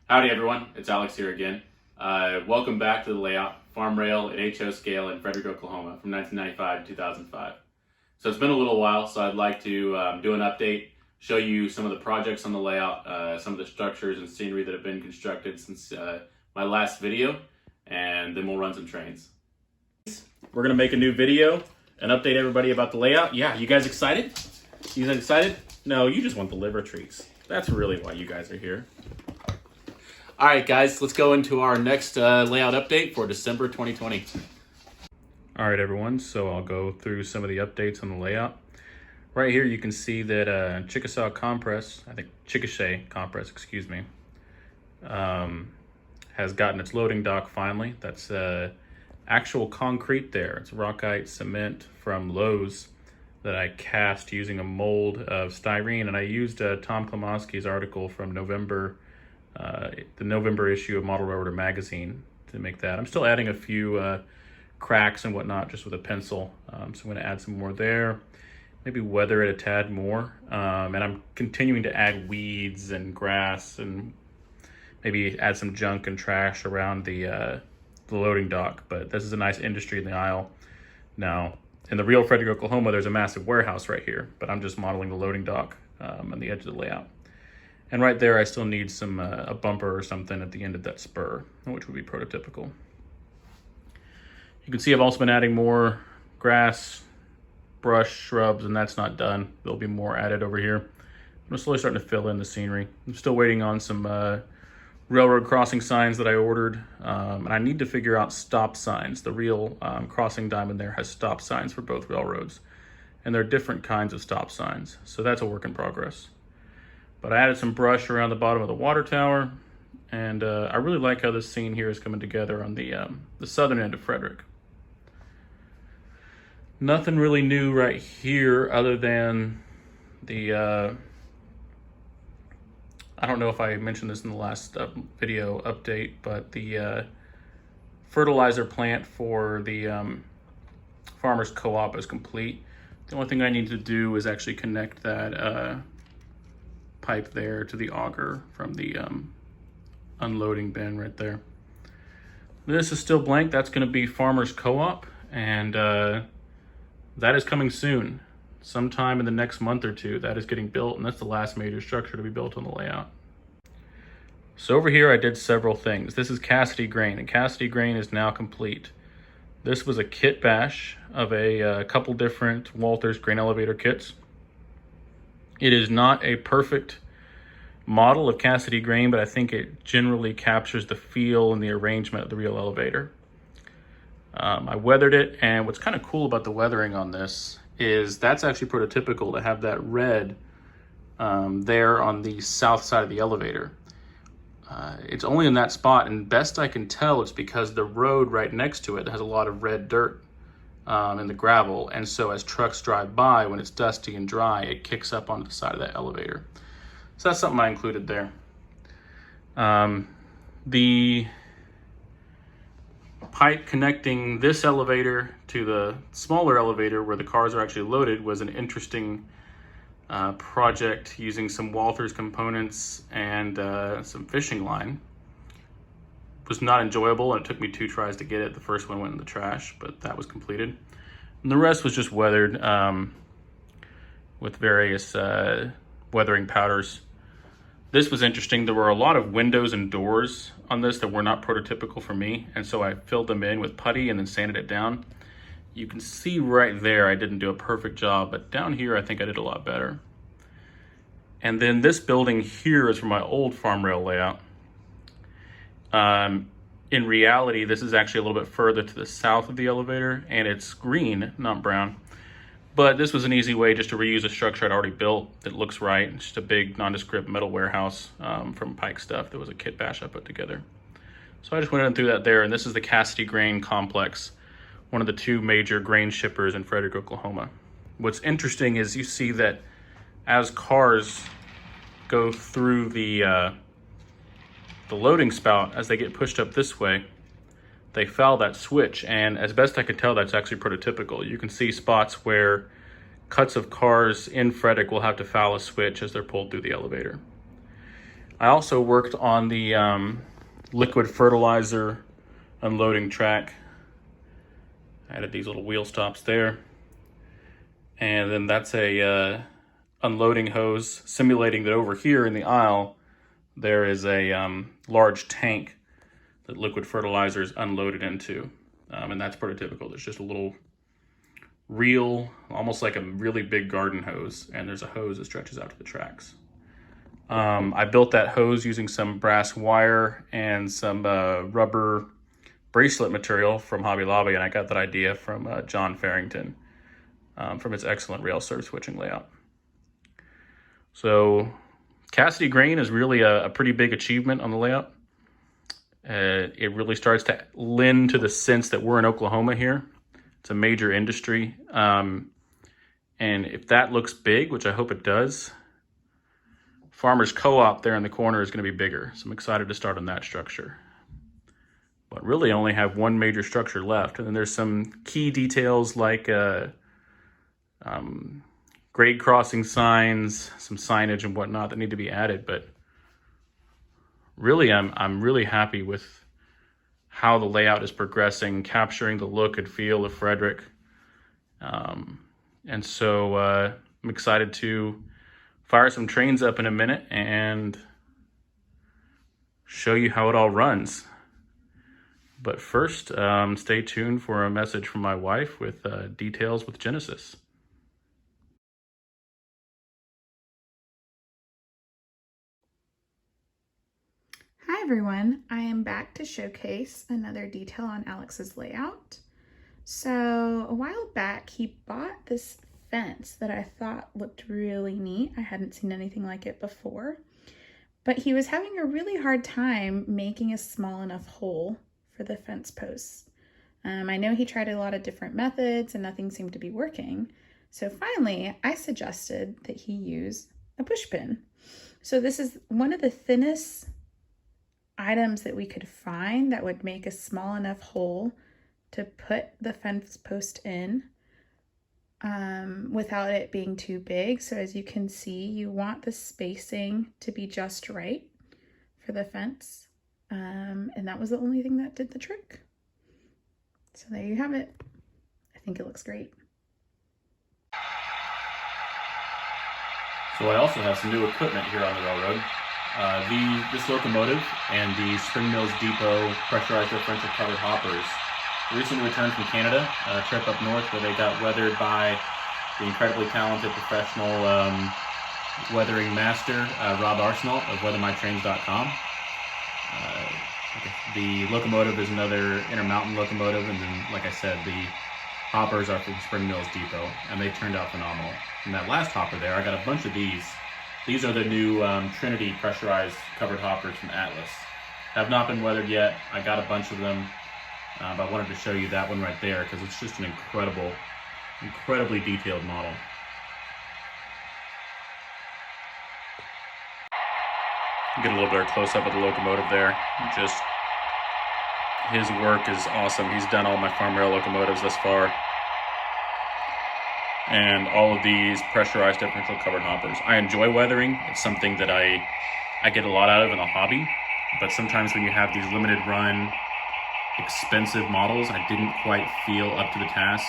Howdy everyone, it's Alex here again. Welcome back to the layout, Farmrail at HO scale in Frederick, Oklahoma from 1995 to 2005. So it's been a little while, so I'd like to do an update, show you some of the projects on the layout, some of the structures and scenery that have been constructed since my last video, and then we'll run some trains. We're gonna make a new video and update everybody about the layout. Yeah, you guys excited? You guys excited? No, you just want the liver treats. That's really why you guys are here. All right, guys, let's go into our next layout update for December 2020. All right, everyone, so I'll go through some of the updates on the layout. Right here, you can see that Chickasha Compress, excuse me, has gotten its loading dock finally. That's actual concrete there. It's rockite cement from Lowe's that I cast using a mold of styrene, and I used Tom Klomoski's article from November, the November issue of Model Railroader magazine to make that. I'm still adding a few cracks and whatnot just with a pencil, so I'm going to add some more there, maybe weather it a tad more, and I'm continuing to add weeds and grass and maybe add some junk and trash around the loading dock. But this is a nice industry in the aisle. Now, in the real Frederick, Oklahoma, there's a massive warehouse right here, but I'm just modeling the loading dock on the edge of the layout. And right there, I still need some a bumper or something at the end of that spur, which would be prototypical. You can see I've also been adding more grass, brush, shrubs, and that's not done. There'll be more added over here. I'm slowly starting to fill in the scenery. I'm still waiting on some railroad crossing signs that I ordered, and I need to figure out stop signs. The real crossing diamond there has stop signs for both railroads, and there are different kinds of stop signs, so that's a work in progress. But I added some brush around the bottom of the water tower, and I really like how this scene here is coming together on the southern end of Frederick. Nothing really new right here other than the I don't know if I mentioned this in the last video update, but the fertilizer plant for the farmers co-op is complete. The only thing I need to do is actually connect that pipe there to the auger from the unloading bin right there. This is still blank. That's going to be farmers co-op, and that is coming soon. Sometime in the next month or two, that is getting built, and that's the last major structure to be built on the layout. So over here, I did several things. This is Cassidy grain, and Cassidy grain is now complete. This was a kit bash of a couple different Walters grain elevator kits. It is not a perfect model of Cassidy grain, but I think it generally captures the feel and the arrangement of the real elevator. I weathered it, and what's kind of cool about the weathering on this is that's actually prototypical to have that red there on the south side of the elevator. It's only in that spot, and best I can tell, it's because the road right next to it has a lot of red dirt in the gravel, and so as trucks drive by, when it's dusty and dry, it kicks up onto the side of that elevator. So that's something I included there. The pipe connecting this elevator to the smaller elevator where the cars are actually loaded was an interesting project using some Walters components and some fishing line. It was not enjoyable, and it took me 2 tries to get it. The first one went in the trash, but that was completed. And the rest was just weathered with various weathering powders. This was interesting. There were a lot of windows and doors on this that were not prototypical for me, and so I filled them in with putty and then sanded it down. You can see right there I didn't do a perfect job, but down here I think I did a lot better. And then this building here is from my old Farmrail layout. In reality, this is actually a little bit further to the south of the elevator, and it's green, not brown. But this was an easy way just to reuse a structure I'd already built that looks right. It's just a big nondescript metal warehouse from Pike Stuff. That was a kit bash I put together. So I just went in and threw that there, and this is the Cassidy Grain Complex, one of the 2 major grain shippers in Frederick, Oklahoma. What's interesting is you see that as cars go through the loading spout, as they get pushed up this way, they foul that switch, and as best I could tell, that's actually prototypical. You can see spots where cuts of cars in Frederick will have to foul a switch as they're pulled through the elevator. I also worked on the liquid fertilizer unloading track. I added these little wheel stops there. And then that's a unloading hose, simulating that over here in the aisle, there is a large tank that liquid fertilizer is unloaded into. And that's prototypical. There's just a little reel, almost like a really big garden hose, and there's a hose that stretches out to the tracks. I built that hose using some brass wire and some rubber bracelet material from Hobby Lobby, and I got that idea from John Farrington from his excellent rail serve switching layout. So Cassidy grain is really a pretty big achievement on the layout. It really starts to lend to the sense that we're in Oklahoma here. It's a major industry. And if that looks big, which I hope it does, Farmers Co-op there in the corner is going to be bigger. So I'm excited to start on that structure. But really I only have one major structure left. And then there's some key details like grade crossing signs, some signage and whatnot that need to be added. But really, I'm really happy with how the layout is progressing, capturing the look and feel of Frederick. And so I'm excited to fire some trains up in a minute and show you how it all runs. But first, stay tuned for a message from my wife with details with Genesis. Hi everyone, I am back to showcase another detail on Alex's layout. So a while back he bought this fence that I thought looked really neat. I hadn't seen anything like it before, but he was having a really hard time making a small enough hole for the fence posts. I know he tried a lot of different methods and nothing seemed to be working. So finally I suggested that he use a push pin. So this is one of the thinnest items that we could find that would make a small enough hole to put the fence post in without it being too big. So as you can see, you want the spacing to be just right for the fence. And that was the only thing that did the trick. So there you have it. I think it looks great. So I also have some new equipment here on the railroad. This locomotive and the Spring Mills Depot pressurized differential covered hoppers recently returned from Canada, a trip up north where they got weathered by the incredibly talented professional weathering master, Rob Arsenal of weathermytrains.com. The locomotive is another Intermountain locomotive, and then, like I said, the hoppers are from Spring Mills Depot, and they turned out phenomenal. And that last hopper there, I got a bunch of these. These are the new Trinity pressurized covered hoppers from Atlas. Have not been weathered yet. I got a bunch of them, but I wanted to show you that one right there because it's just an incredibly detailed model. Get a little bit of close-up of the locomotive there. Just his work is awesome. He's done all my Farmrail locomotives thus far. And all of these pressurized differential covered hoppers. I enjoy weathering. It's something that I get a lot out of in the hobby, but sometimes when you have these limited run, expensive models, I didn't quite feel up to the task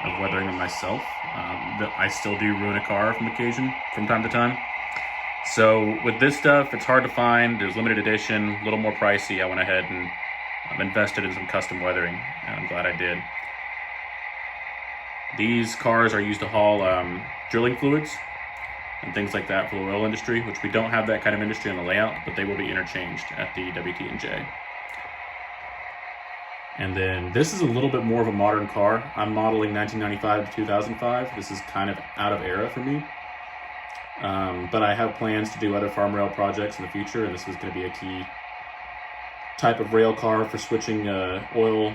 of weathering them myself. I still do ruin a car from time to time. So with this stuff, it's hard to find. It was limited edition, a little more pricey. I went ahead and invested in some custom weathering, and I'm glad I did. These cars are used to haul drilling fluids and things like that for the oil industry, which we don't have that kind of industry on the layout, but they will be interchanged at the WT&J. And then this is a little bit more of a modern car. I'm modeling 1995 to 2005. This is kind of out of era for me. But I have plans to do other Farmrail projects in the future, and this is going to be a key type of rail car for switching oil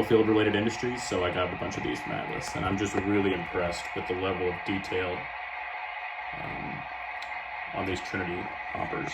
field related industries. So I got a bunch of these from Atlas, and I'm just really impressed with the level of detail on these Trinity hoppers.